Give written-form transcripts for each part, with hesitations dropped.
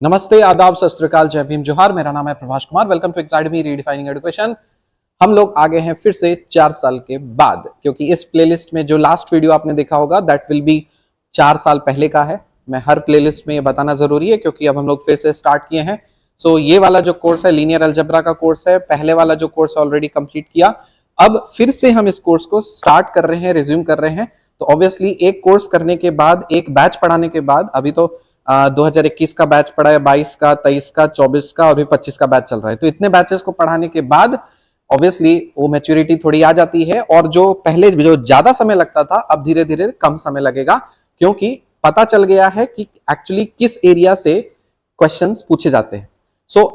नमस्ते, आदाब, सत श्री अकाल, जय भीम, जोहार। मेरा नाम है Prabhash Kumar. Welcome to Exide redefining education. हम लोग आगे हैं फिर से 4 साल के बाद, क्योंकि इस प्लेलिस्ट में जो लास्ट वीडियो आपने देखा होगा दैट विल बी 4 साल पहले का है। मैं हर प्लेलिस्ट में ये बताना जरूरी है क्योंकि अब हम लोग फिर से स्टार्ट किए हैं। सो ये वाला जो कोर्स है लीनियर अलजेब्रा का कोर्स है, पहले वाला जो कोर्स है ऑलरेडी कंप्लीट किया। अब फिर से हम इस कोर्स को स्टार्ट कर रहे हैं, रिज्यूम कर रहे हैं। तो ऑब्वियसली एक कोर्स करने के बाद, एक बैच पढ़ाने के बाद, अभी तो 2021 का बैच पढ़ा है, 22 का, 23 का, 24 का और भी 25 का बैच चल रहा है। तो इतने बैचेस को पढ़ाने के बाद ऑब्वियसली वो मैच्योरिटी थोड़ी आ जाती है, और जो पहले जो ज्यादा समय लगता था अब धीरे धीरे कम समय लगेगा, क्योंकि पता चल गया है कि एक्चुअली किस एरिया से क्वेश्चंस पूछे जाते हैं। So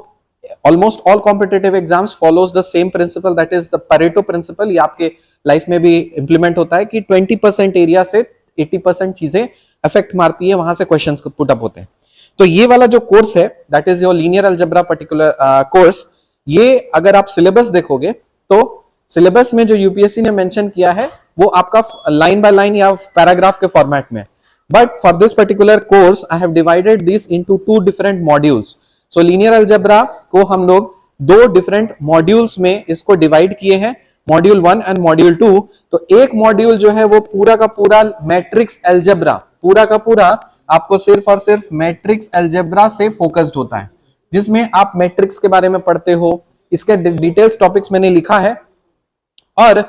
almost all competitive exams follows the same principle, that is the Pareto principle. ये आपके लाइफ में भी इंप्लीमेंट होता है कि 20% एरिया से 80% चीजें अफेक्ट मारती है, वहां से क्वेश्चंस पुट अप होते हैं। तो ये वाला जो कोर्स है that is your linear algebra particular course, ये अगर आप सिलेबस देखोगे तो सिलेबस में जो यूपीएससी ने मेंशन किया है वो आपका लाइन बाय लाइन या पैराग्राफ के फॉर्मेट में। But for this particular course I have divided this into 2 different modules. So linear algebra को हम लोग 2 डिफरेंट मॉड्यूल्स में इसको डिवाइड किए हैं, मॉड्यूल 1 एंड मॉड्यूल 2। तो एक मॉड्यूल जो है वो पूरा का पूरा मैट्रिक्स अलजेब्रा, पूरा का पूरा आपको सिर्फ और सिर्फ मैट्रिक्स अलजेब्रा से फोकस्ड होता है, जिसमें आप मैट्रिक्स के बारे में पढ़ते हो। इसके डिटेल्स टॉपिक्स मैंने लिखा है। और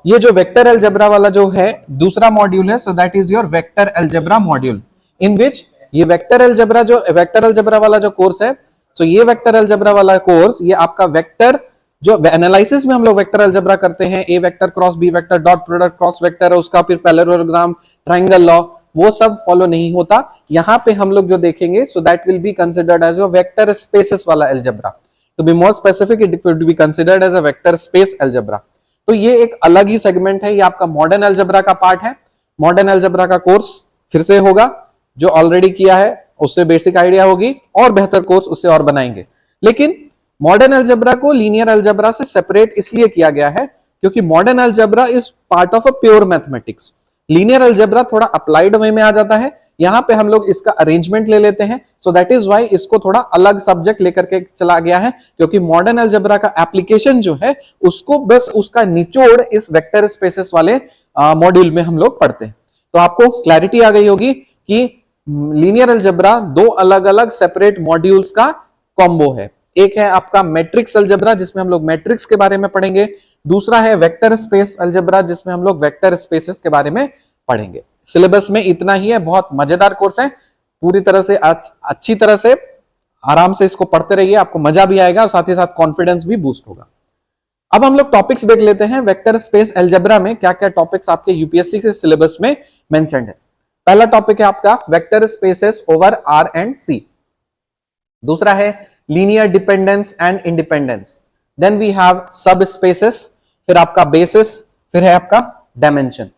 ये जो वेक्टर अलजेब्रा वाला जो है दूसरा मॉड्यूल है, so that is your vector algebra module, in which ये वेक्टर अलजेब्रा वाला जो कोर्स है, सो ये वेक्टर अलजेब्रा वाला कोर्स ये आपका वेक्टर जो एनालिसिस में हम लोग वेक्टर अलजेब्रा करते हैं, A vector cross B vector dot product cross vector है, उसका फिर पैरेललोग्राम, ट्रायंगल लॉ, वो सब फॉलो नहीं होता। यहां पे हम लोग जो देखेंगे so that will be considered as a vector spaces वाला algebra. To be more specific it will be considered as a vector space algebra. तो ये एक अलग ही सेगमेंट है, ये आपका मॉडर्न अलजेब्रा का पार्ट है। मॉडर्न अलजेब्रा का कोर्स फिर से होगा, जो ऑलरेडी किया है उससे बेसिक आइडिया होगी, और बेहतर कोर्स उससे और बनाएंगे। लेकिन मॉडर्न अलजेब्रा को लीनियर अलजेब्रा से सेपरेट इसलिए किया गया है क्योंकि modern algebra is part of a pure mathematics, linear algebra थोड़ा अप्लाइड वे में आ जाता है। यहां पे हम लोग इसका अरेंजमेंट ले लेते हैं, सो दैट इज व्हाई इसको थोड़ा अलग सब्जेक्ट लेकर के चला गया है, क्योंकि मॉडर्न अलजेब्रा का एप्लीकेशन जो है उसको बस उसका निचोड़ इस वेक्टर स्पेसेस वाले मॉड्यूल में हम लोग पढ़ते हैं। तो आपको क्लैरिटी आ गई होगी कि लीनियर अलजेब्रा 2 अलग अलग सेपरेट मॉड्यूल्स का कॉम्बो है। एक है आपका मैट्रिक्स अलजेब्रा जिसमें हम लोग मैट्रिक्स के बारे में पढ़ेंगे, दूसरा है वेक्टर स्पेस अलजेब्रा जिसमें हम लोग वेक्टर स्पेसेस के बारे में पढ़ेंगे। सिलेबस में इतना ही है, बहुत मजेदार कोर्स है, पूरी तरह से अच्छी तरह से आराम से इसको पढ़ते रहिए, आपको मजा भी आएगा और साथ ही साथ कॉन्फिडेंस भी बूस्ट होगा। अब हम लोग टॉपिक्स देख लेते हैं, वेक्टर स्पेस अलजेब्रा में क्या क्या टॉपिक्स आपके यूपीएससी के सिलेबस में मेंशन्ड है। पहला टॉपिक है आपका vector spaces over R and C, दूसरा है linear dependence and independence, then we have subspaces, फिर आपका बेसिस, फिर है आपका डायमेंशन,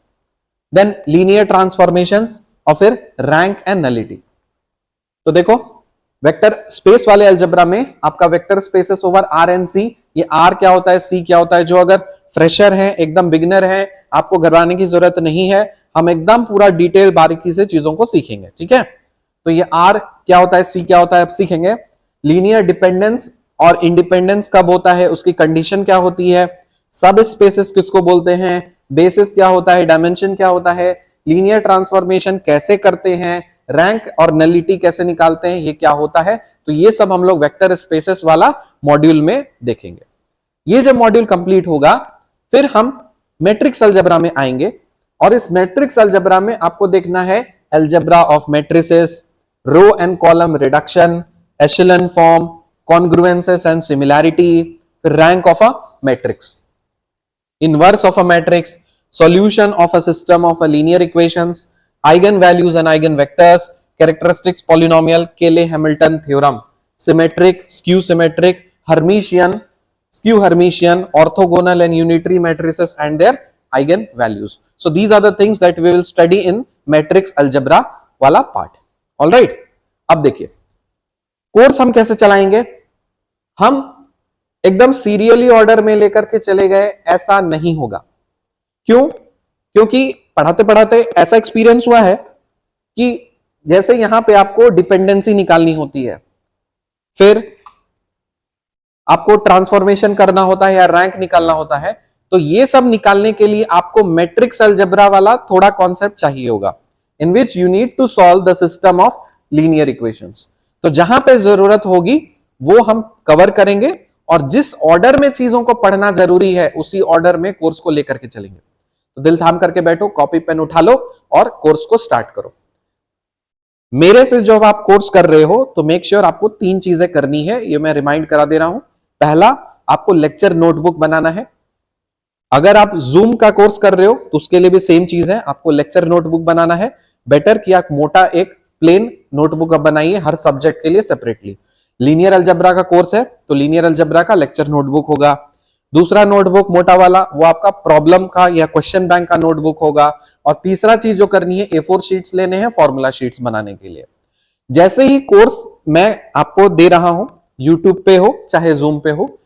देन लीनियर ट्रांसफॉर्मेशंस और फिर रैंक एंड नलिटी। तो देखो वेक्टर स्पेस वाले अलजेब्रा में आपका vector spaces over R and C, ये आर क्या होता है, सी क्या होता है, जो अगर फ्रेशर है, एकदम बिगिनर है, आपको घबराने की जरूरत नहीं है, हम एकदम पूरा डिटेल बारीकी से चीजों को सीखेंगे, ठीक है। तो ये आर क्या होता है, सी क्या होता है, अब सीखेंगे। लीनियर डिपेंडेंस और इंडिपेंडेंस कब होता है, उसकी कंडीशन क्या होती है, सब स्पेसेस किसको बोलते हैं, बेसिस क्या होता है, डायमेंशन क्या होता है, लीनियर ट्रांसफॉर्मेशन कैसे करते हैं, रैंक और नलिटी कैसे निकालते हैं, ये क्या होता है। तो ये सब हम लोग वेक्टर स्पेसेस वाला मॉड्यूल में देखेंगे। ये जब मॉड्यूल कंप्लीट होगा फिर हम मैट्रिक्स अलजेब्रा में आएंगे, और इस मैट्रिक्स अलजेब्रा में आपको देखना है algebra of matrices, row and column reduction, echelon form, congruences and similarity, rank of a matrix, inverse of a matrix, solution of a system of a linear equations, eigen values and eigen vectors, characteristics polynomial, Cayley-Hamilton theorem, symmetric, skew symmetric, Hermitian, skew Hermitian, orthogonal and unitary matrices and their eigen values. So these are the things that we will study in matrix algebra वाला part. All right, अब देखिए course हम कैसे चलाएंगे, हम एकदम serially order में लेकर के चले गए ऐसा नहीं होगा। क्यों? क्योंकि पढ़ाते पढ़ाते ऐसा एक्सपीरियंस हुआ है कि जैसे यहां पे आपको डिपेंडेंसी निकालनी होती है, फिर आपको ट्रांसफॉर्मेशन करना होता है या रैंक निकालना होता है, तो ये सब निकालने के लिए आपको मैट्रिक्स अलजेब्रा वाला थोड़ा कॉन्सेप्ट चाहिए होगा, in which you need to solve the system of linear equations. तो जहां पे जरूरत होगी वो हम कवर करेंगे, और जिस ऑर्डर में चीजों को पढ़ना जरूरी है उसी ऑर्डर में कोर्स को लेकर के चलेंगे। तो दिल थाम करके बैठो, कॉपी पेन उठा लो और कोर्स को स्टार्ट करो। मेरे से जब आप कोर्स कर रहे हो तो मेक श्योर आपको 3 चीजें करनी है, ये मैं रिमाइंड करा दे रहा हूं। पहला, आपको लेक्चर नोटबुक बनाना है। अगर आप जूम का कोर्स कर रहे हो तो उसके लिए भी सेम चीज है, आपको लेक्चर नोटबुक बनाना है। बेटर कि आप मोटा एक प्लेन नोटबुक अब बनाइए हर सब्जेक्ट के लिए सेपरेटली। लीनियर अलजेब्रा का कोर्स है तो लीनियर अलजेब्रा का लेक्चर नोटबुक होगा। दूसरा नोटबुक मोटा वाला वो आपका प्रॉब्लम का या क्वेश्चन बैंक का नोटबुक होगा। और तीसरा चीज जो करनी है, A4 शीट्स लेने हैं फॉर्मूला शीट्स बनाने के लिए। जैसे ही कोर्स मैं आपको दे रहा हूं, यूट्यूब पे हो चाहे जूम पे हो,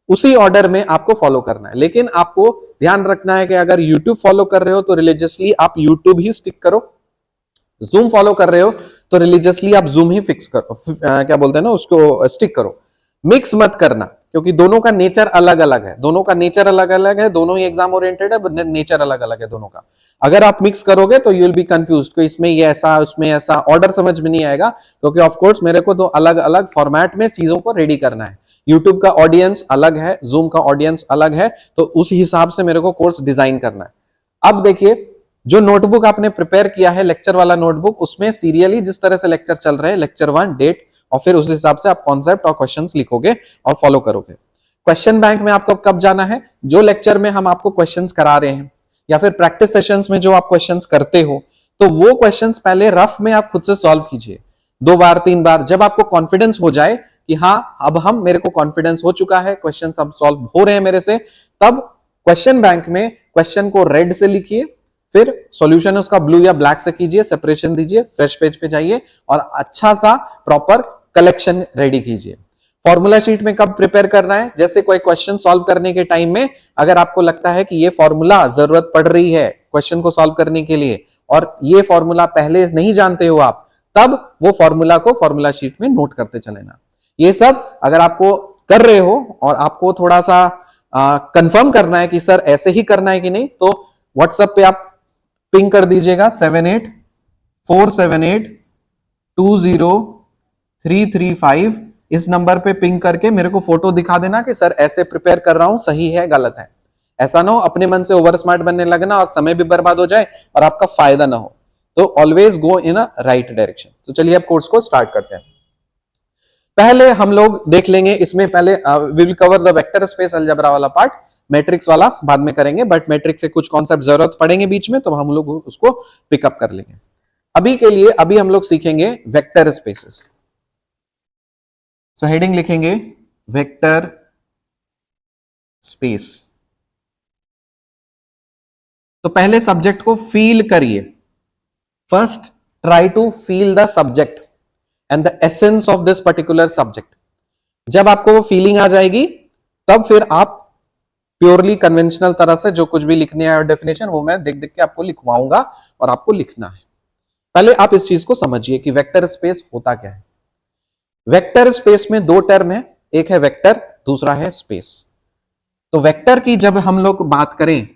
उसी ऑर्डर में आपको फॉलो करना है। लेकिन आपको ध्यान रखना है कि अगर यूट्यूब फॉलो कर रहे हो तो रिलीजियसली आप यूट्यूब ही स्टिक करो, जूम फॉलो कर रहे हो तो रिलीजियसली आप जूम ही फिक्स करो, क्या बोलते हैं ना उसको, स्टिक करो। मिक्स मत करना, क्योंकि दोनों का नेचर अलग अलग है, दोनों का नेचर अलग अलग है, दोनों ही एग्जाम ओरिएंटेड है, नेचर अलग अलग है दोनों का। अगर आप मिक्स करोगे तो यू विल बी कंफ्यूज्ड कि इसमें ये ऐसा उसमें ऐसा, ऑर्डर समझ में नहीं आएगा। क्योंकि ऑफ कोर्स मेरे को तो अलग अलग फॉर्मेट में चीजों को रेडी करना है। यूट्यूब का ऑडियंस अलग है, जूम का ऑडियंस अलग है, तो उस हिसाब से मेरे को कोर्स डिजाइन करना है। अब देखिए, जो नोटबुक आपने प्रिपेयर किया है लेक्चर वाला नोटबुक, उसमें सीरियली जिस तरह से लेक्चर चल रहे हैं, लेक्चर 1 डेट, और फिर उस हिसाब से आप कॉन्सेप्ट और क्वेश्चंस लिखोगे और फॉलो करोगे। क्वेश्चन बैंक में आपको कब जाना है, जो लेक्चर में हम आपको क्वेश्चंस करा रहे हैं या फिर प्रैक्टिस सेशंस में जो आप क्वेश्चंस करते हो, तो वो क्वेश्चंस पहले रफ में आप खुद से सॉल्व कीजिए 2 बार 3 बार। जब आपको कॉन्फिडेंस हो जाए कि हाँ अब मेरे को कॉन्फिडेंस हो चुका है, क्वेश्चन अब सॉल्व हो रहे हैं मेरे से, तब क्वेश्चन बैंक में क्वेश्चन को रेड से लिखिए, फिर सॉल्यूशन उसका ब्लू या ब्लैक से कीजिए, सेपरेशन दीजिए, फ्रेश पेज पे जाइए और अच्छा सा प्रॉपर कलेक्शन रेडी कीजिए। फॉर्मूला शीट में कब प्रिपेयर करना है, जैसे कोई क्वेश्चन सॉल्व करने के टाइम में अगर आपको लगता है कि ये फॉर्मूला जरूरत पड़ रही है क्वेश्चन को सॉल्व करने के लिए और ये फॉर्मूला पहले नहीं जानते हो आप, तब वो फॉर्मूला को फॉर्मूला शीट में नोट करते चलेना। ये सब अगर आपको कर रहे हो और आपको थोड़ा सा कंफर्म करना है कि सर ऐसे ही करना है कि नहीं, तो व्हाट्सएप पे आप पिंग कर दीजिएगा 7847820335। इस नंबर पे पिंग करके मेरे को फोटो दिखा देना कि सर ऐसे प्रिपेयर कर रहा हूं, सही है गलत है। ऐसा ना हो अपने मन से ओवर स्मार्ट बनने लगना और समय भी बर्बाद हो जाए और आपका फायदा ना हो। तो always go in a right direction. तो चलिए अब कोर्स को स्टार्ट करते हैं। पहले हम लोग देख लेंगे, इसमें पहले we will cover the vector space algebra वाला पार्ट, मैट्रिक्स वाला बाद में करेंगे, बट मैट्रिक्स से कुछ कॉन्सेप्ट जरूरत पड़ेंगे बीच में, तो हम लोग उसको पिकअप कर लेंगे। अभी के लिए अभी हम लोग सीखेंगे वेक्टर स्पेसेस। सो हेडिंग लिखेंगे वेक्टर स्पेस। तो पहले सब्जेक्ट को फील करिए। First try to feel the subject and the essence of this particular subject. जब आपको वो फीलिंग आ जाएगी तब फिर आप प्योरली कन्वेंशनल तरह से जो कुछ भी लिखने है डेफिनेशन वो मैं देख देख के आपको लिखवाऊंगा और आपको लिखना है। पहले आप इस चीज को समझिए कि वेक्टर स्पेस होता क्या है। वेक्टर स्पेस में 2 टर्म है, एक है वेक्टर, दूसरा है स्पेस। तो वेक्टर की जब हम लोग बात करें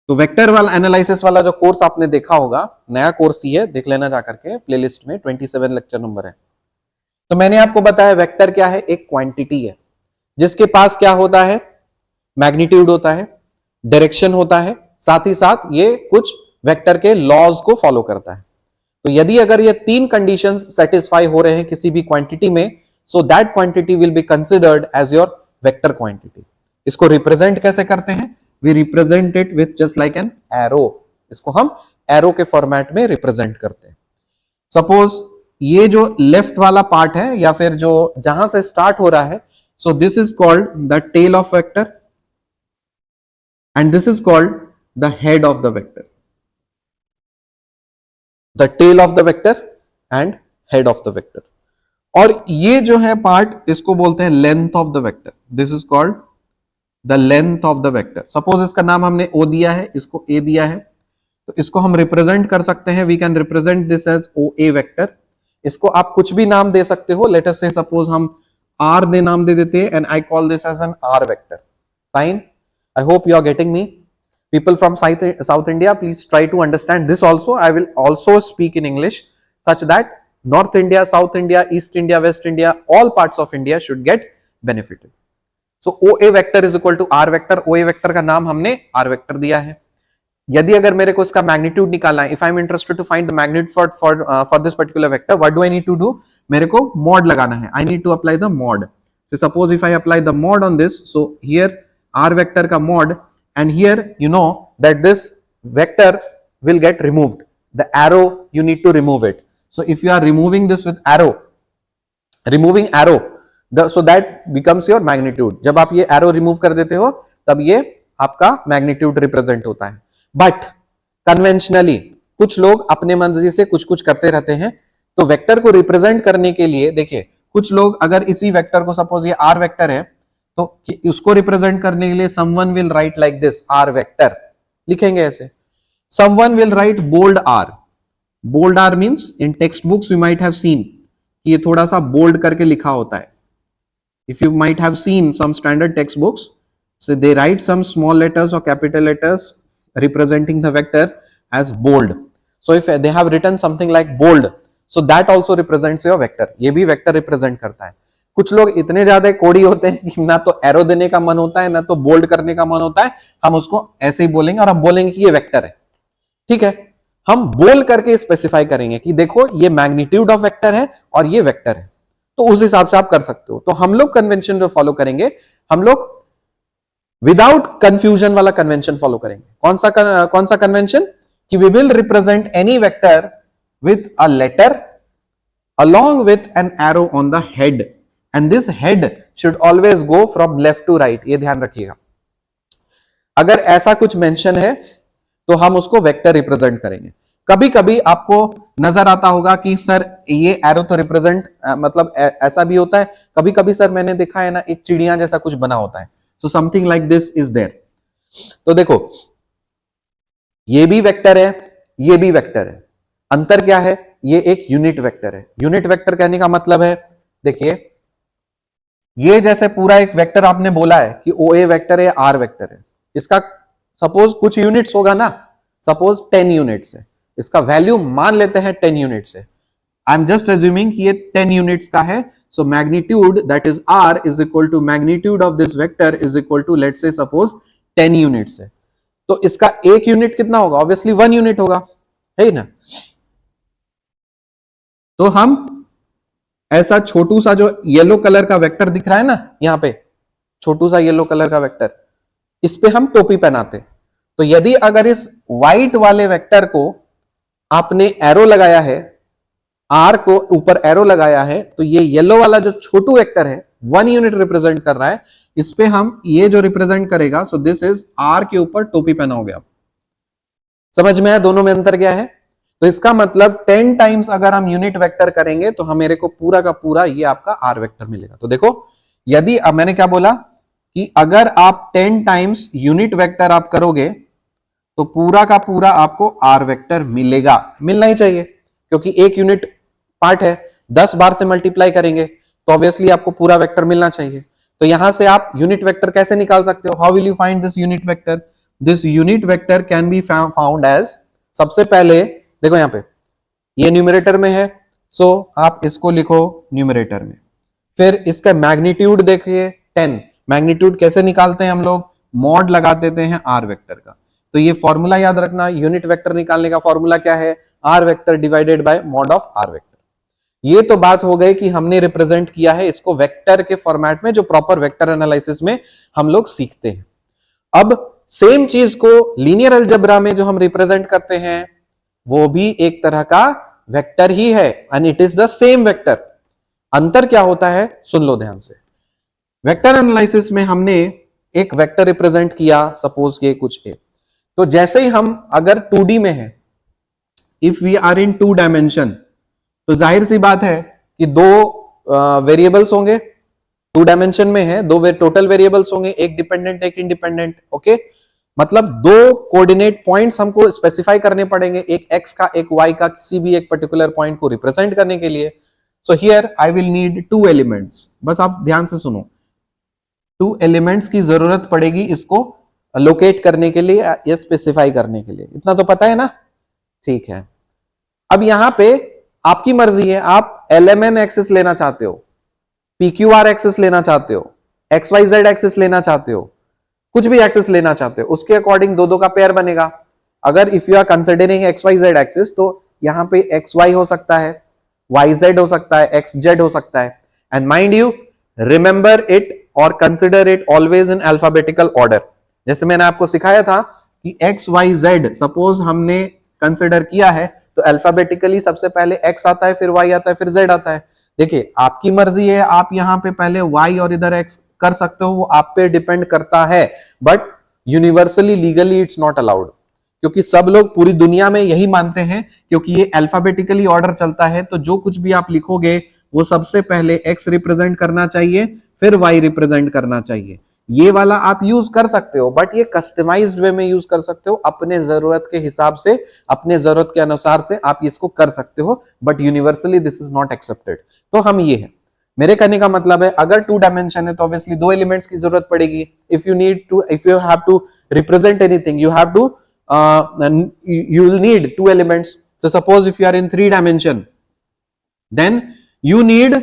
तो वेक्टर वाला एनालिसिस वाला जो कोर्स आपने देखा होगा, नया कोर्स ही है, देख लेना जाकर के प्लेलिस्ट में 27 लेक्चर नंबर है। तो मैंने आपको बताया वेक्टर क्या है, एक क्वांटिटी है जिसके पास क्या होता है, मैग्नीट्यूड होता है, डायरेक्शन होता है, साथ ही साथ ये कुछ वेक्टर के लॉज को फॉलो करता है। तो यदि अगर ये 3 कंडीशंस सेटिस्फाई हो रहे हैं किसी भी क्वांटिटी में, so that quantity will be considered as your vector quantity. इसको रिप्रेजेंट कैसे करते हैं, we represent it with just like an arrow. इसको हम एरो के फॉर्मेट में रिप्रेजेंट करते हैं। सपोज ये जो लेफ्ट वाला पार्ट है या फिर जो जहां से स्टार्ट हो रहा है, so this is called the tail of vector and this is called the head of the vector, the tail of the vector and head of the vector। और ये जो है पार्ट इसको बोलते हैं length of the vector, this is called the length of the vector. Suppose इसका नाम हमने ओ दिया है, इसको ए दिया है, तो इसको हम रिप्रेजेंट कर सकते हैं, we can represent this as O A vector इसको आप कुछ भी नाम दे सकते हो, लेट अस से सपोज हम आर दे नाम दे देते हैं and I call this as an R vector. Fine, I hope you are getting me. People from South India, please try to understand this also. I will also speak in English such that North India, South India, East India, West India, all parts of India should get benefited. So OA vector is equal to R vector. OA vector का नाम हमने R vector दिया है. यदि अगर मेरे को इसका मैग्नीट्यूड निकालना है, if I am interested to find the magnitude for this particular vector, what do I need to do? मेरे को mod लगाना है. I need to apply the mod. So suppose if I apply the mod on this, so here R vector का mod, and here you know that this vector will get removed. The arrow, you need to remove it. So if you are removing this with arrow, removing arrow, so that becomes your magnitude. जब आप ये arrow remove कर देते हो तब ये आपका magnitude represent होता है. But conventionally कुछ लोग अपने मर्जी से कुछ कुछ करते रहते हैं. तो वेक्टर को रिप्रेजेंट करने के लिए देखिए, कुछ लोग अगर इसी वेक्टर को, सपोज ये आर वेक्टर है, तो उसको रिप्रेजेंट करने के लिए someone will write like this r vector, लिखेंगे ऐसे. someone will write bold r. bold r means in textbooks you might have seen कि ये थोड़ा सा बोल्ड करके लिखा होता है. if you might have seen some standard textbooks, so they write some small letters or capital letters representing the vector as bold. so if they have written something like bold, so that also represents your vector. ये भी vector represent करता है. कुछ लोग इतने ज्यादा कोड़ी होते हैं कि ना तो एरो देने का मन होता है ना तो बोल्ड करने का मन होता है. हम उसको ऐसे ही बोलेंगे और हम बोलेंगे कि ये वेक्टर है. ठीक है, हम बोल करके स्पेसिफाई करेंगे कि देखो ये मैग्नीट्यूड ऑफ वेक्टर है और ये वेक्टर है. तो उस हिसाब से आप कर सकते हो. तो हम लोग कन्वेंशन जो फॉलो करेंगे, हम लोग विदाउट कंफ्यूजन वाला कन्वेंशन फॉलो करेंगे. कौन सा कन्वेंशन? कि we will represent any vector with a letter along with an arrow on the head, and this head should always go from left to right. ये ध्यान रखिएगा. अगर ऐसा कुछ मेंशन है तो हम उसको वेक्टर रिप्रेजेंट करेंगे. कभी कभी आपको नजर आता होगा कि सर ये एरो तो रिप्रेजेंट मतलब ऐसा भी होता है. कभी कभी सर मैंने देखा है ना, एक चिड़िया जैसा कुछ बना होता है. So something like this is there. तो देखो, ये भी वेक्टर है, ये भी वेक्टर है. अंतर क्या है? ये एक यूनिट वेक्टर है. यूनिट वेक्टर कहने का मतलब है, देखिए ये जैसे पूरा एक वेक्टर आपने बोला है कि ओ ए वेक्टर है, आर वेक्टर है. इसका सपोज कुछ यूनिट्स होगा ना, सपोज 10 यूनिट्स है. इसका वैल्यू मान लेते हैं 10 यूनिट्स है. आई एम जस्ट अज्यूमिंग कि ये 10 यूनिट्स का है. So magnitude that is R is equal to magnitude of this vector is equal to let's say suppose 10 units है. तो इसका एक यूनिट कितना होगा? ऑब्वियसली 1 यूनिट होगा, है ना. तो हम ऐसा छोटू सा जो येलो कलर का वेक्टर दिख रहा है ना, यहां पे छोटू सा येलो कलर का वेक्टर, इस पे हम टोपी पहनाते. तो यदि अगर इस व्हाइट वाले वेक्टर को आपने एरो लगाया है, आर को ऊपर एरो लगाया है, तो ये येलो वाला जो छोटू वेक्टर है 1 यूनिट रिप्रेजेंट कर रहा है. इस पे हम ये जो रिप्रेजेंट करेगा, सो दिस इज आर के ऊपर टोपी पहनाओगे आप. समझ में आया दोनों में अंतर क्या है? तो इसका मतलब 10 टाइम्स अगर हम यूनिट वेक्टर करेंगे तो हम मेरे को पूरा का पूरा ये आपका आर वेक्टर मिलेगा. तो देखो, यदि अब मैंने क्या बोला कि अगर आप 10 टाइम्स यूनिट वेक्टर आप करोगे तो पूरा का पूरा आपको आर वेक्टर मिलेगा. मिलना ही चाहिए, क्योंकि एक यूनिट पार्ट है. 10 बार से मल्टीप्लाई करेंगे तो ऑब्वियसली आपको पूरा वेक्टर मिलना चाहिए. तो यहां से आप यूनिट वेक्टर कैसे निकाल सकते हो? How will you find this unit vector? This unit vector can be found as, सबसे पहले देखो यहां पे ये न्यूमरेटर में है, सो आप इसको लिखो न्यूमरेटर में. फिर इसका मैग्नीट्यूड देखिए 10. मैग्नीट्यूड कैसे निकालते हैं हम लोग? मॉड लगा देते हैं आर वेक्टर का. तो ये फॉर्मूला याद रखना, यूनिट वेक्टर निकालने का फॉर्मूला क्या है? R vector divided by mod of R vector. ये तो बात हो गई कि हमने रिप्रेजेंट किया है इसको वेक्टर के फॉर्मेट में, जो प्रॉपर वेक्टर एनालिसिस में हम लोग सीखते हैं. अब सेम चीज को लीनियर अलजेब्रा में जो हम रिप्रेजेंट करते हैं वो भी एक तरह का वेक्टर ही है, and it is the same vector. अंतर क्या होता है सुन लो ध्यान से. वेक्टर एनालिसिस में हमने एक वेक्टर रिप्रेजेंट किया, सपोज ये कुछ है. तो जैसे ही हम अगर 2D में है, if we are in 2 dimension, तो जाहिर सी बात है कि 2 वेरिएबल्स होंगे. 2 डायमेंशन में है, 2 टोटल वेरिएबल्स होंगे, एक डिपेंडेंट एक इंडिपेंडेंट. ओके, मतलब दो कोऑर्डिनेट पॉइंट्स हमको स्पेसिफाई करने पड़ेंगे, एक एक्स का एक वाई का, किसी भी एक पर्टिकुलर पॉइंट को रिप्रेजेंट करने के लिए। So here I will need two elements, बस आप ध्यान से सुनो, टू एलिमेंट्स की जरूरत पड़ेगी इसको लोकेट करने के लिए या स्पेसिफाई करने के लिए, इतना तो पता है ना, ठीक है। अब यहां पे आपकी मर्जी है, आप LMN एक्सिस लेना चाहते हो, PQR एक्सिस लेना चाहते हो, XYZ एक्सिस लेना चाहते हो, कुछ भी एक्सिस लेना चाहते हो, उसके अकॉर्डिंग दो दो का पेयर बनेगा। अगर if you are considering XYZ axis तो यहां पे XY हो सकता है, YZ हो सकता है, XZ हो सकता है। And mind you, remember it और consider it always in alphabetical order. जैसे मैंने आपको सिखाया था कि XYZ सपोज हमने कंसिडर किया है तो अल्फाबेटिकली सबसे पहले X आता है, फिर Y आता है, फिर Z आता है। देखिए आपकी मर्जी है, आप यहां पे पहले Y और इधर X कर सकते हो, वो आप पे डिपेंड करता है, but universally legally it's not allowed, क्योंकि सब लोग पूरी दुनिया में यही मानते हैं, क्योंकि ये अल्फाबेटिकली ऑर्डर चलता है, तो जो कुछ भी आप लिखोगे वो सबसे पहले X रिप्रेजेंट करना चाहिए, फिर Y रिप्रेजेंट करना चाहिए। ये वाला आप यूज कर सकते हो, बट ये कस्टमाइज्ड वे में यूज कर सकते हो, अपने जरूरत के हिसाब से, अपने जरूरत के अनुसार से आप इसको कर सकते हो, but universally this is not accepted. तो हम ये है, मेरे कहने का मतलब है अगर टू डायमेंशन है तो ऑब्वियसली दो एलिमेंट्स की जरूरत पड़ेगी। If you have to represent anything, you will need two elements. So suppose if you are in 3 dimension, then you need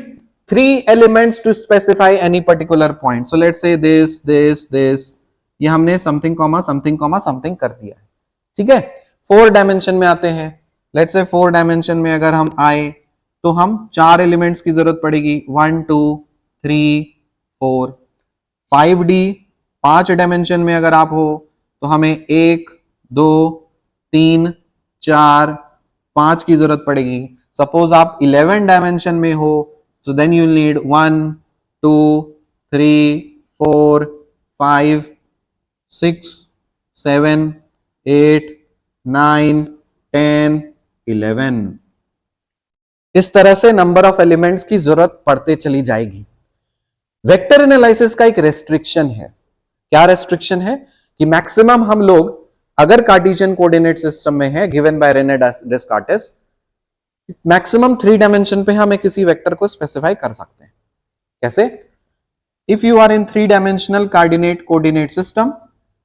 3 elements to specify any particular point. So let's say this, ये हमने something comma something कर दिया है, ठीक है। 4 dimension में आते हैं, लेट्स से 4 डायमेंशन में अगर हम आए तो हम 4 एलिमेंट्स की जरूरत पड़ेगी, 1 2 3 4। 5D 5 डायमेंशन में अगर आप हो तो हमें 1 2 3 4 5 की जरूरत पड़ेगी। सपोज आप 11 डायमेंशन में हो so then you need 1 2 3 4 5 6 7 8 9 10 11। इस तरह से नंबर ऑफ एलिमेंट्स की जरूरत पड़ते चली जाएगी। वेक्टर एनालिसिस का एक रेस्ट्रिक्शन है, क्या रेस्ट्रिक्शन है कि मैक्सिमम हम लोग अगर कार्टेशियन कोऑर्डिनेट सिस्टम में है given by Rene Descartes, maximum 3 dimension पे हमें किसी वेक्टर को स्पेसिफाई कर सकते हैं। कैसे? If you are in 3 dimensional coordinate system,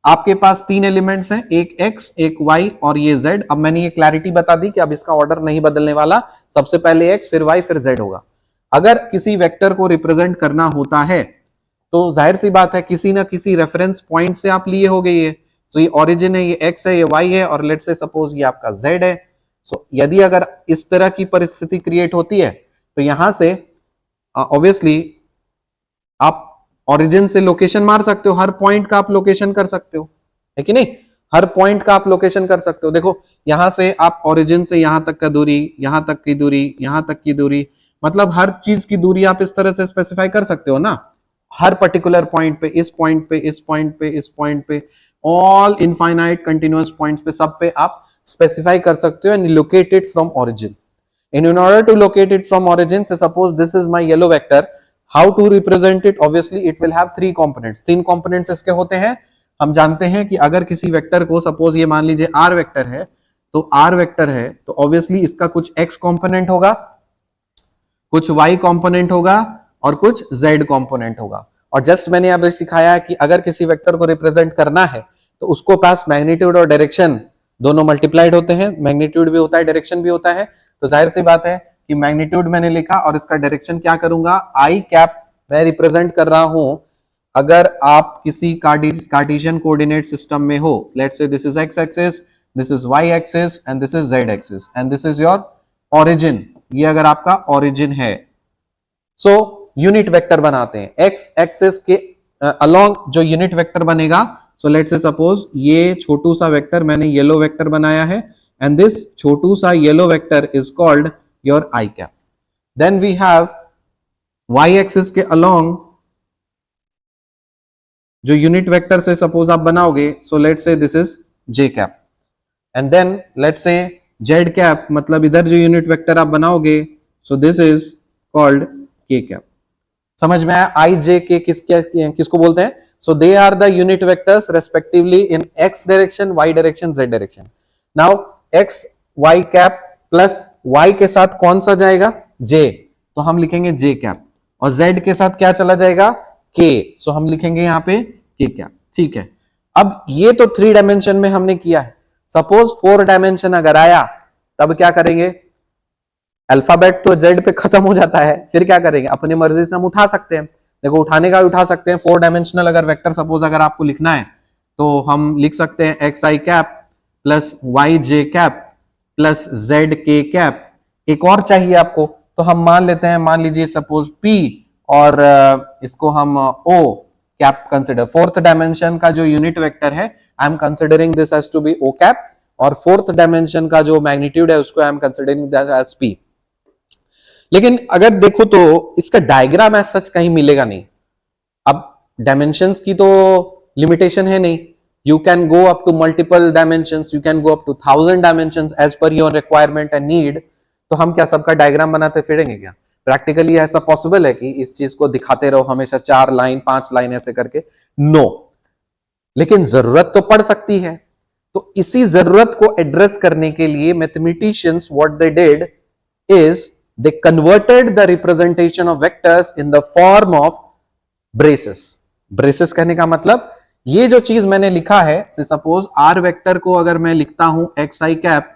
आपके पास 3 एलिमेंट्स हैं, एक x एक y और ये z। अब मैंने ये क्लैरिटी बता दी कि अब इसका ऑर्डर नहीं बदलने वाला, सबसे पहले x फिर y फिर z होगा। अगर किसी वेक्टर को रिप्रेजेंट करना होता है तो जाहिर सी बात है किसी ना किसी रेफरेंस पॉइंट से आप लिए हो गए ये, तो ये ओरिजिन है, ये x है, ये y है, और लेट्स से सपोज ये आपका z है। सो यदि अगर इस तरह की परिस्थिति क्रिएट होती है तो यहां से ऑब्वियसली आप ओरिजिन से लोकेशन मार सकते हो, हर पॉइंट का आप लोकेशन कर सकते हो, है कि नहीं? हर पॉइंट का आप लोकेशन कर सकते हो। देखो यहां से आप ओरिजिन से यहां तक का दूरी, यहां तक की दूरी, यहां तक की दूरी, मतलब हर चीज की दूरी आप इस तरह से स्पेसिफाई कर सकते हो ना, हर पर्टिकुलर पॉइंट पे, इस पॉइंट पे, इस पॉइंट पे, इस पॉइंट पे, ऑल इनफाइनाइट कंटिन्यूअस पॉइंट्स पे, सब पे आप स्पेसिफाई कर सकते हो and locate it from origin. And in order to locate it from origin, say suppose this is my yellow vector, how to represent it? Obviously it will have 3 components. 3 components इसके होते हैं। हम जानते हैं कि अगर किसी वेक्टर को सपोज ये मान लीजिए r वेक्टर है, तो r वेक्टर है तो ऑब्वियसली इसका कुछ x कंपोनेंट होगा, कुछ y कंपोनेंट होगा और कुछ z कंपोनेंट होगा। और जस्ट मैंने अब सिखाया कि अगर किसी वेक्टर को रिप्रेजेंट करना है तो उसको पास मैग्नीट्यूड और डायरेक्शन दोनों मल्टीप्लाइड होते हैं, मैग्नीट्यूड भी होता है, डायरेक्शन भी होता है। तो जाहिर सी बात है कि मैग्नीट्यूड मैंने लिखा और इसका डायरेक्शन क्या करूंगा, आई कैप मैं रिप्रेजेंट कर रहा हूं। अगर आप किसी कार्टेशियन कोऑर्डिनेट सिस्टम में हो, let's say this is x axis, this is y axis and this is z axis and this is your origin, ये अगर आपका ओरिजिन है, सो यूनिट वेक्टर बनाते हैं x एक्सिस के अलोंग जो यूनिट वेक्टर बनेगा। सो लेट्स से सपोज ये छोटू सा वेक्टर मैंने येलो वेक्टर बनाया है and this छोटू सा yellow vector is called your I cap. Then we have y axis के along जो यूनिट वेक्टर से सपोज आप बनाओगे, so let's say this is j cap and then let's say z cap, मतलब इधर जो unit vector आप बनाओगे, so this is called k cap. समझ में आया? I j k किसको बोलते हैं? So they are the unit vectors respectively in x direction, y direction, z direction. Now x y cap plus y के साथ कौन सा जाएगा? j, तो हम लिखेंगे j cap, और z के साथ क्या चला जाएगा? k, सो हम लिखेंगे यहाँ पे k cap. ठीक है, अब ये तो 3 डायमेंशन में हमने किया है. सपोज 4 डायमेंशन अगर आया तब क्या करेंगे? अल्फाबेट तो z पे खत्म हो जाता है, फिर क्या करेंगे? अपनी मर्जी से हम उठा सकते हैं. देखो उठाने का उठा सकते हैं. 4 डायमेंशनल अगर वेक्टर सपोज अगर आपको लिखना है तो हम लिख सकते हैं एक्स आई कैप प्लस वाई जे कैप प्लस जेड के कैप. एक और चाहिए आपको, तो हम मान लेते हैं, मान लीजिए सपोज p, और इसको हम o cap consider. 4th dimension का जो यूनिट वेक्टर है I am considering this as to be o cap, और 4th डायमेंशन का जो मैग्नीट्यूड है उसको I am considering that as p. लेकिन अगर देखो तो इसका डायग्राम एज सच कहीं मिलेगा नहीं. अब डायमेंशंस की तो लिमिटेशन है नहीं. You can go up to multiple dimensions, you can go up to 1000 dimensions as per your requirement and need. तो हम क्या सबका डायग्राम बनाते फिरेंगे क्या? प्रैक्टिकली ऐसा पॉसिबल है कि इस चीज को दिखाते रहो हमेशा 4 लाइन 5 लाइन ऐसे करके? नो. लेकिन जरूरत तो पड़ सकती है. तो इसी जरूरत को एड्रेस करने के लिए mathematicians what they did is they converted the representation of vectors in the form of braces. braces कहने का मतलब ये जो चीज मैंने लिखा है, से सपोज r वेक्टर को अगर मैं लिखता हूं एक्स आई कैप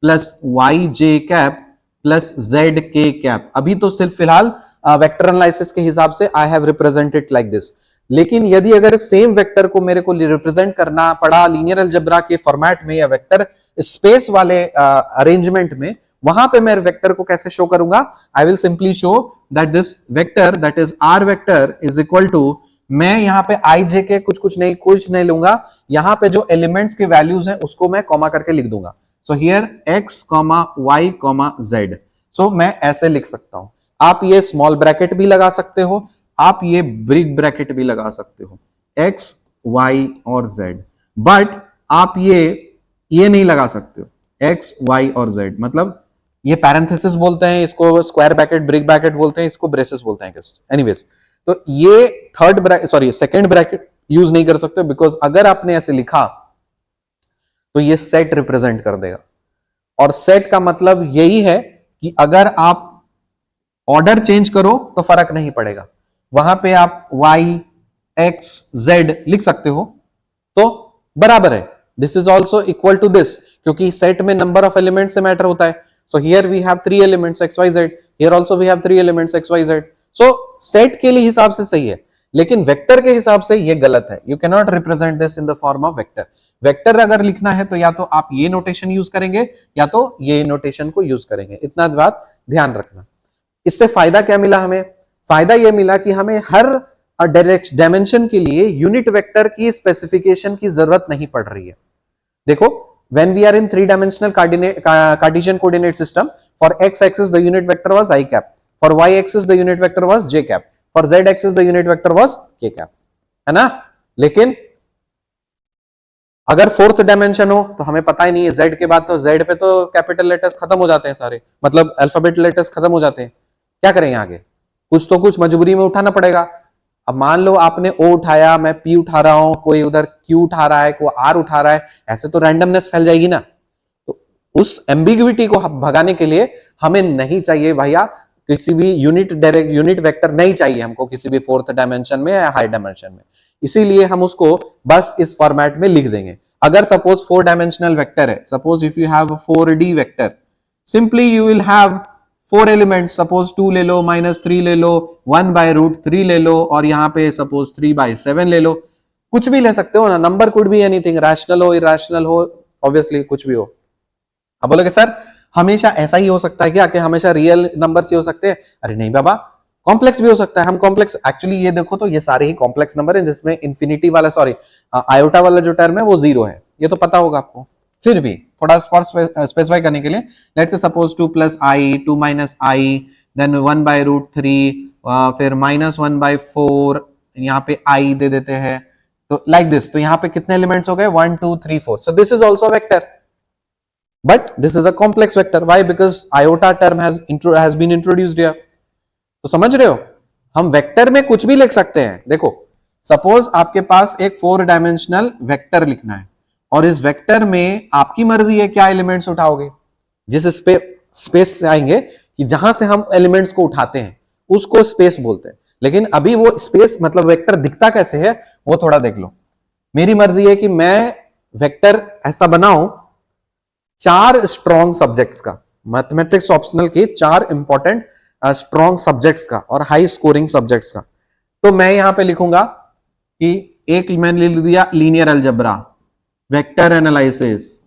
प्लस वाई जे कैप प्लस जेड के कैप. अभी तो सिर्फ फिलहाल वेक्टर एनालिसिस के हिसाब से I have represented like this. लेकिन यदि अगर सेम वेक्टर को मेरे को रिप्रेजेंट करना पड़ा लीनियर अलजेब्रा के फॉर्मेट में या वेक्टर स्पेस वाले अरेंजमेंट में, वहां पे मैं वेक्टर को कैसे शो करूंगा? I will simply show that this vector that is R vector is equal to, मैं यहां पे आई जे के कुछ नहीं लूंगा. यहां पे जो एलिमेंट्स के वैल्यूज हैं उसको मैं कॉमा करके लिख दूंगा. So here x comma y comma z. So मैं ऐसे लिख सकता हूं. आप ये स्मॉल ब्रैकेट भी लगा सकते हो, आप ये बिग ब्रैकेट भी लगा सकते हो, एक्स वाई और जेड. बट आप ये नहीं लगा सकते हो, एक्स वाई और जेड. मतलब ये पैरेंथेसिस बोलते हैं इसको, स्क्वायर ब्रैकेट ब्रिक ब्रैकेट बोलते हैं इसको, ब्रेसेस बोलते हैं. एनीवेज, तो ये सेकंड ब्रैकेट यूज नहीं कर सकते, बिकॉज अगर आपने ऐसे लिखा तो ये सेट रिप्रेजेंट कर देगा. और सेट का मतलब यही है कि अगर आप ऑर्डर चेंज करो तो फर्क नहीं पड़ेगा. वहां पे आप y x z लिख सकते हो तो बराबर है. This is also equal to this, क्योंकि सेट में नंबर ऑफ एलिमेंट से मैटर होता है. So here we have 3 elements x y z, here also we have 3 elements x y z. So set के लिए हिसाब से सही है, लेकिन वेक्टर के हिसाब से ये गलत है. You can not represent this in the form of vector. Vector अगर लिखना है तो या तो आप ये नोटेशन यूज करेंगे या तो ये नोटेशन को यूज करेंगे. इतना बात ध्यान रखना. इससे फायदा क्या मिला हमें? फायदा यह मिला कि हमें हर डायमेंशन के लिए यूनिट वेक्टर की स्पेसिफिकेशन की जरूरत नहीं पड़ रही है. देखो, when we are in 3-dimensional Cartesian coordinate system, for x axis the unit vector was I cap, for y axis the unit vector was j cap, for z axis the unit vector was k cap, है ना? लेकिन अगर 4th dimension हो तो हमें पता ही नहीं है. z के बाद तो z पे तो कैपिटल लेटर्स खत्म हो जाते हैं सारे, मतलब अल्फाबेट लेटर्स खत्म हो जाते हैं. क्या करेंगे आगे? कुछ तो कुछ मजबूरी में उठाना पड़ेगा. अब मान लो आपने O उठाया, मैं P उठा रहा हूं, कोई उधर Q उठा रहा है, कोई R उठा रहा है, ऐसे तो रैंडमनेस फैल जाएगी ना. तो उस एम्बिग्विटी को भगाने के लिए हमें नहीं चाहिए भैया किसी भी यूनिट वेक्टर नहीं चाहिए हमको किसी भी 4th डायमेंशन में या हाई डायमेंशन में. इसीलिए हम उसको बस इस फॉर्मेट में लिख देंगे. अगर सपोज 4 डायमेंशनल वेक्टर है, suppose if you have 4D vector, simply you will have 4 elements. Suppose 2 ले लो, -3 ले लो, 1/√3 ले लो, और यहाँ पे सपोज 3/7 ले लो. कुछ भी ले सकते हो ना. Number could be anything, rational हो, इरैशनल हो, ऑब्वियसली कुछ भी हो. अब बोलोगे सर हमेशा ऐसा ही हो सकता है क्या, कि हमेशा रियल नंबर ही हो सकते हैं? अरे नहीं बाबा, कॉम्प्लेक्स भी हो सकता है. हम कॉम्प्लेक्स, एक्चुअली ये देखो तो ये सारे ही कॉम्प्लेक्स नंबर हैं जिसमें इंफिनिटी वाला, सॉरी आयोटा वाला जो टर्म है वो 0 है. ये तो पता होगा आपको. फिर भी थोड़ा स्पेसिफाई करने के लिए, let's say suppose 2 + i, 2 - i, then 1/√3, फिर -1/4, यहाँ पे i दे देते हैं. तो लाइक दिस. तो यहाँ पे कितने एलिमेंट्स हो गए? 1 2 3 4. So this is also vector, but this is a complex vector. Why? Because iota term has been introduced here. तो समझ रहे हो, हम वेक्टर में कुछ भी लिख सकते हैं. देखो सपोज आपके पास एक 4 डायमेंशनल वेक्टर लिखना है और इस वेक्टर में आपकी मर्जी है क्या एलिमेंट्स उठाओगे। जिस स्पेस से आएंगे कि जहां से हम एलिमेंट्स को उठाते हैं उसको स्पेस बोलते हैं। लेकिन अभी वो स्पेस मतलब वेक्टर दिखता कैसे है वो थोड़ा देख लो। मेरी मर्जी है कि मैं वेक्टर ऐसा बनाऊं 4 स्ट्रॉन्ग सब्जेक्ट्स का, मैथमेटिक्स ऑप्शनल के 4 इंपॉर्टेंट स्ट्रॉन्ग सब्जेक्ट्स का और हाई स्कोरिंग सब्जेक्ट्स का। तो मैं यहां पे लिखूंगा कि एक मैंने लिख दिया linear algebra, vector analysis,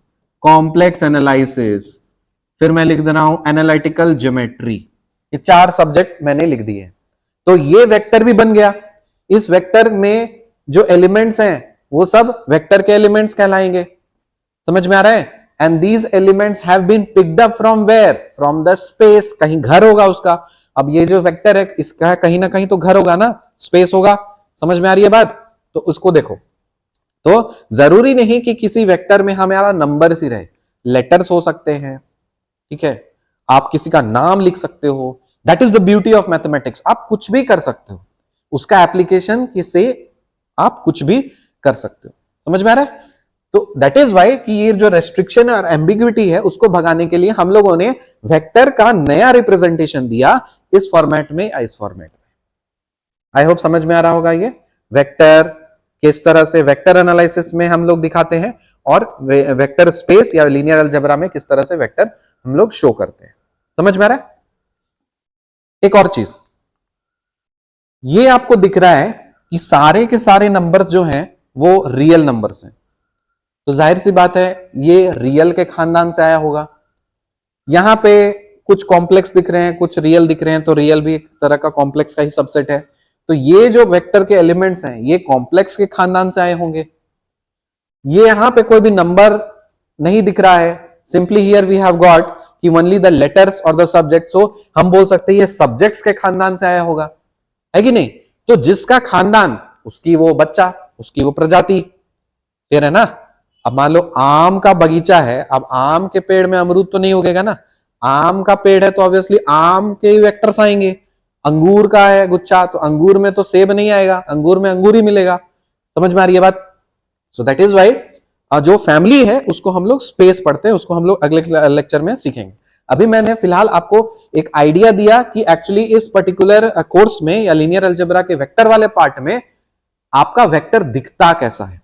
complex analysis, फिर मैं लिख दे रहा हूं एनालिटिकल ज्योमेट्री। ये 4 सब्जेक्ट मैंने लिख दिए। तो ये वेक्टर भी बन गया। इस वेक्टर में जो एलिमेंट्स हैं वो सब वेक्टर के एलिमेंट्स कहलाएंगे। समझ में आ रहा है। And these elements have been picked up from where, from the space. कहीं घर होगा उसका। अब ये जो वेक्टर है इसका कहीं ना कहीं तो घर होगा ना, स्पेस होगा। समझ में आ रही है बात। तो उसको देखो, तो जरूरी नहीं कि किसी वेक्टर में हमारा नंबर ही रहे, लेटर्स हो सकते हैं, ठीक है, आप किसी का नाम लिख सकते हो। That is the beauty of mathematics. आप कुछ भी कर सकते हो, उसका एप्लीकेशन से आप कुछ भी कर सकते हो। समझ में आ रहा है। तो दैट इज वाई कि ये जो रेस्ट्रिक्शन और एम्बिग्विटी है उसको भगाने के लिए हम लोगों ने वेक्टर का नया रिप्रेजेंटेशन दिया, इस फॉर्मेट में या इस फॉर्मेट में। आई होप समझ में आ रहा होगा। ये वेक्टर किस तरह से वेक्टर एनालिसिस में हम लोग दिखाते हैं और वेक्टर स्पेस या लीनियर अलजेब्रा में किस तरह से वेक्टर हम लोग शो करते हैं। समझ में आ रहा है। एक और चीज, ये आपको दिख रहा है कि सारे के सारे नंबर्स जो हैं वो रियल नंबर्स हैं। तो जाहिर सी बात है ये रियल के खानदान से आया होगा। यहां पे कुछ कॉम्प्लेक्स दिख रहे हैं, कुछ रियल दिख रहे हैं, तो रियल भी एक तरह का कॉम्प्लेक्स का ही सबसेट है। तो ये जो वेक्टर के एलिमेंट्स हैं ये कॉम्प्लेक्स के खानदान से आए होंगे। ये यहां पे कोई भी नंबर नहीं दिख रहा है। Simply here we have got कि ओनली द लेटर्स और द सब्जेक्ट्स। सो हम बोल सकते हैं ये सब्जेक्ट्स के खानदान से आया होगा, है कि नहीं। तो जिसका खानदान उसकी वो बच्चा, उसकी वो प्रजाति, फिर है ना। अब मान लो आम का बगीचा है, अब आम के पेड़ में अमरूद तो नहीं उगेगा ना। आम का पेड़ है तो ऑब्वियसली आम के वेक्टर्स आएंगे। अंगूर का है गुच्छा तो अंगूर में तो सेब नहीं आएगा, अंगूर में अंगूर ही मिलेगा। समझ में आ रही है बात। सो दैट इज वाई जो फैमिली है उसको हम लोग स्पेस पढ़ते हैं, उसको हम लोग अगले लेक्चर में सीखेंगे। अभी मैंने फिलहाल आपको एक आइडिया दिया कि एक्चुअली इस पर्टिकुलर कोर्स में या लीनियर अलजेब्रा के वेक्टर वाले पार्ट में आपका वेक्टर दिखता कैसा है।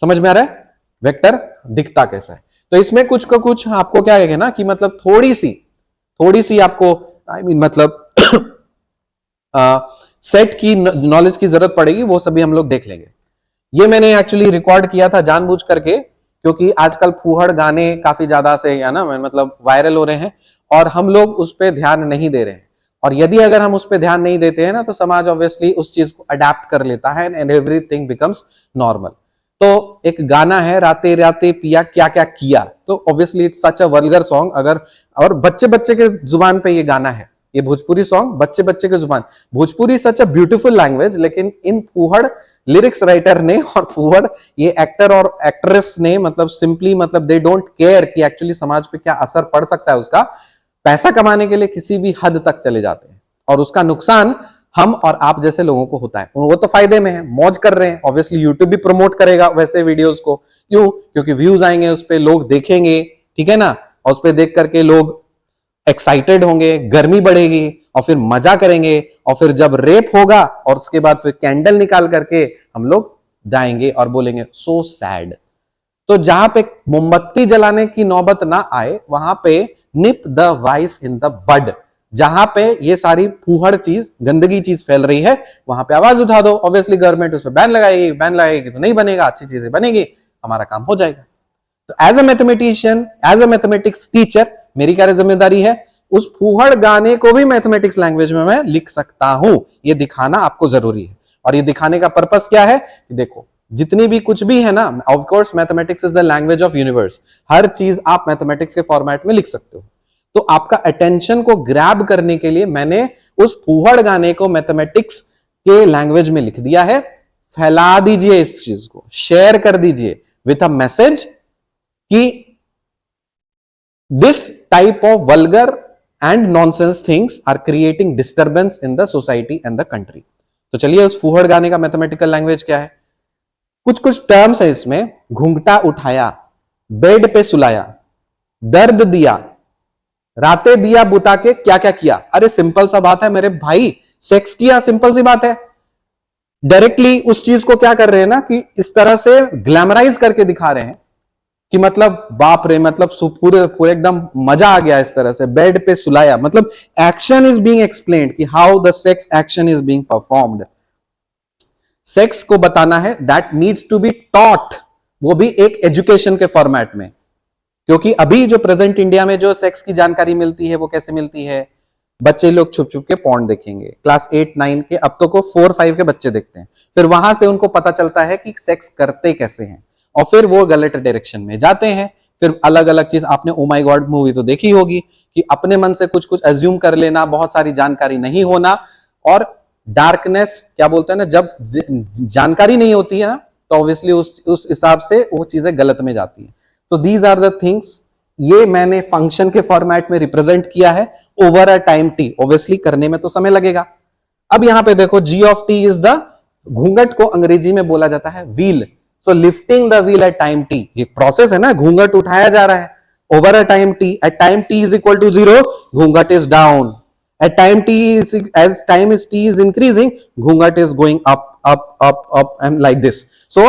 समझ में आ रहा है। वेक्टर दिखता कैसा है। तो इसमें कुछ का कुछ आपको क्या है ना कि मतलब थोड़ी सी आपको मतलब सेट की नॉलेज की जरूरत पड़ेगी, वो सभी हम लोग देख लेंगे। ये मैंने एक्चुअली रिकॉर्ड किया था जानबूझ करके, क्योंकि आजकल फूहड़ गाने काफी ज्यादा से है ना मतलब वायरल हो रहे हैं और हम लोग उस पर ध्यान नहीं दे रहे हैं। और यदि अगर हम उस पर ध्यान नहीं देते हैं ना तो समाज ऑब्वियसली उस चीज को अडेप्ट कर लेता है एंड एवरीथिंग बिकम्स नॉर्मल। तो एक गाना है राते राते पिया क्या क्या किया, तो obviously it's such a vulgar song. अगर और बच्चे बच्चे के जुबान पे ये गाना है, ये भोजपुरी सॉन्ग बच्चे बच्चे के जुबान। भोजपुरी सच अ ब्यूटीफुल लैंग्वेज, लेकिन इन फूहड़ लिरिक्स राइटर ने और फूहड़ ये एक्टर और एक्ट्रेस ने मतलब सिंपली मतलब दे डोंट केयर कि एक्चुअली समाज पे क्या असर पड़ सकता है उसका। पैसा कमाने के लिए किसी भी हद तक चले जाते हैं और उसका नुकसान हम और आप जैसे लोगों को होता है। वो तो फायदे में है, मौज कर रहे हैं। ऑब्वियसली यूट्यूब भी प्रमोट करेगा वैसे वीडियोस को। क्यों? क्योंकि व्यूज आएंगे उस पर, लोग देखेंगे, ठीक है ना। और उस पर देख करके लोग एक्साइटेड होंगे, गर्मी बढ़ेगी और फिर मजा करेंगे। और फिर जब रेप होगा और उसके बाद फिर कैंडल निकाल करके हम लोग जाएंगे और बोलेंगे सो सैड। तो जहां पे मोमबत्ती जलाने की नौबत ना आए वहां पे nip the vice in the bud. जहां पे ये सारी फूहड़ चीज गंदगी चीज फैल रही है वहां पे आवाज उठा दो। ऑब्वियसली गवर्नमेंट उस पर बैन लगाएगी तो नहीं बनेगा, अच्छी चीजें बनेगी, हमारा काम हो जाएगा। तो as a mathematician, as a mathematics teacher मेरी क्या जिम्मेदारी है, उस फूहड़ गाने को भी मैथमेटिक्स लैंग्वेज में मैं लिख सकता हूं। ये दिखाना आपको जरूरी है। और ये दिखाने का पर्पस क्या है कि देखो जितनी भी कुछ भी है ना, of course mathematics is the language of universe. हर चीज आप मैथमेटिक्स के फॉर्मेट में लिख सकते हो। तो आपका अटेंशन को ग्रैब करने के लिए मैंने उस फूहड़ गाने को मैथमेटिक्स के लैंग्वेज में लिख दिया है। फैला दीजिए इस चीज को, शेयर कर दीजिए विथ अ मैसेज कि this type of vulgar and nonsense things are creating disturbance in the society and the country. तो चलिए उस फूहड़ गाने का मैथमेटिकल लैंग्वेज क्या है। कुछ कुछ टर्म्स है इसमें, घूंघटा उठाया, बेड पे सुलाया, दर्द दिया, रातें दिया बुता के, क्या क्या किया। अरे सिंपल सा बात है मेरे भाई, सेक्स किया, सिंपल सी बात है। डायरेक्टली उस चीज को क्या कर रहे हैं ना कि इस तरह से ग्लैमराइज करके दिखा रहे हैं कि मतलब बाप रे, मतलब पूरे पूरे एकदम मजा आ गया इस तरह से, बेड पे सुलाया, मतलब एक्शन इज बीइंग एक्सप्लेन्ड कि how the sex action is being performed. Sex को बताना है, that needs to be taught, वो भी एक एजुकेशन के फॉर्मेट में। क्योंकि अभी जो प्रेजेंट इंडिया में जो सेक्स की जानकारी मिलती है वो कैसे मिलती है, बच्चे लोग छुप छुप के पॉर्न देखेंगे, क्लास 8-9 के, अब तो को 4-5 के बच्चे देखते हैं, फिर वहां से उनको पता चलता है कि सेक्स करते कैसे हैं, और फिर वो गलत डायरेक्शन में जाते हैं। फिर अलग अलग चीज, आपने ओ माय गॉड मूवी तो देखी होगी कि अपने मन से कुछ कुछ एज्यूम कर लेना, बहुत सारी जानकारी नहीं होना, और डार्कनेस क्या बोलते हैं ना, जब जानकारी नहीं होती है ना तो ऑब्वियसली उस हिसाब से वो चीजें गलत में जाती है। तो दीज आर द थिंग्स, ये मैंने फंक्शन के फॉर्मेट में रिप्रेजेंट किया है over a time t. Obviously करने में तो समय लगेगा। अब यहां पे देखो, g of t is the, घूंघट को अंग्रेजी में बोला जाता है veil. So lifting the veil at time t, ये प्रोसेस है ना, घूंघट उठाया जा रहा है over a time t. At time t is equal to 0, घूंघट is down. At time t is, as time is t is increasing, घूंघट is going up, up, up, up, and like this. So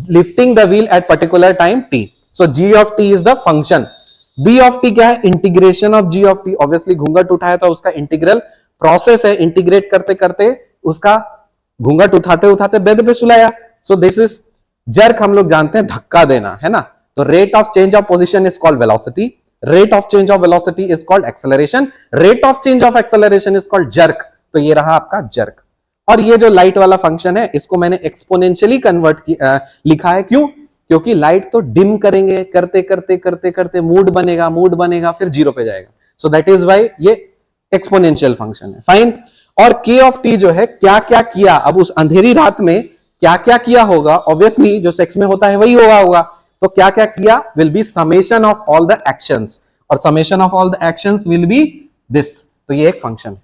lifting the wheel at particular time t. So g of t is the function. b of t क्या है, integration of g of t। Obviously घूंघट उठाया था, उसका integral process है, integrate करते करते उसका घूंघट उठाते उठाते बेड पे सुलाया। सो दिस इज जर्क, हम लोग जानते हैं धक्का देना, है ना। तो rate of change of position is called velocity, rate of change of velocity is called acceleration, rate of change of acceleration is called jerk। तो ये रहा आपका jerk। और ये जो लाइट वाला फंक्शन है, इसको मैंने एक्सपोनेंशियली लिखा है, क्यों, क्योंकि लाइट तो डिम करेंगे, करते करते करते करते मूड बनेगा फिर 0 पे जाएगा। सो दैट इज वाई ये एक्सपोनेंशियल फंक्शन है। फाइन। और k ऑफ t जो है, क्या क्या किया, अब उस अंधेरी रात में क्या क्या किया होगा, ऑब्वियसली जो सेक्स में होता है वही होगा। तो क्या क्या किया will be summation of all the actions, और summation of all the actions will be this. तो ये एक फंक्शन है,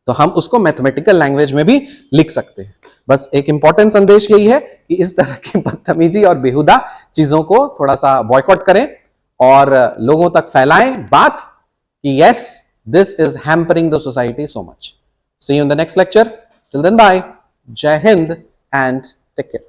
तो हम उसको मैथमेटिकल लैंग्वेज में भी लिख सकते हैं। बस एक इंपॉर्टेंट संदेश यही है कि इस तरह की बदतमीजी और बेहुदा चीजों को थोड़ा सा बॉयकॉट करें और लोगों तक फैलाएं बात कि yes, this is hampering the society so much. See you in the next lecture, till then bye, जय हिंद एंड टेक केयर।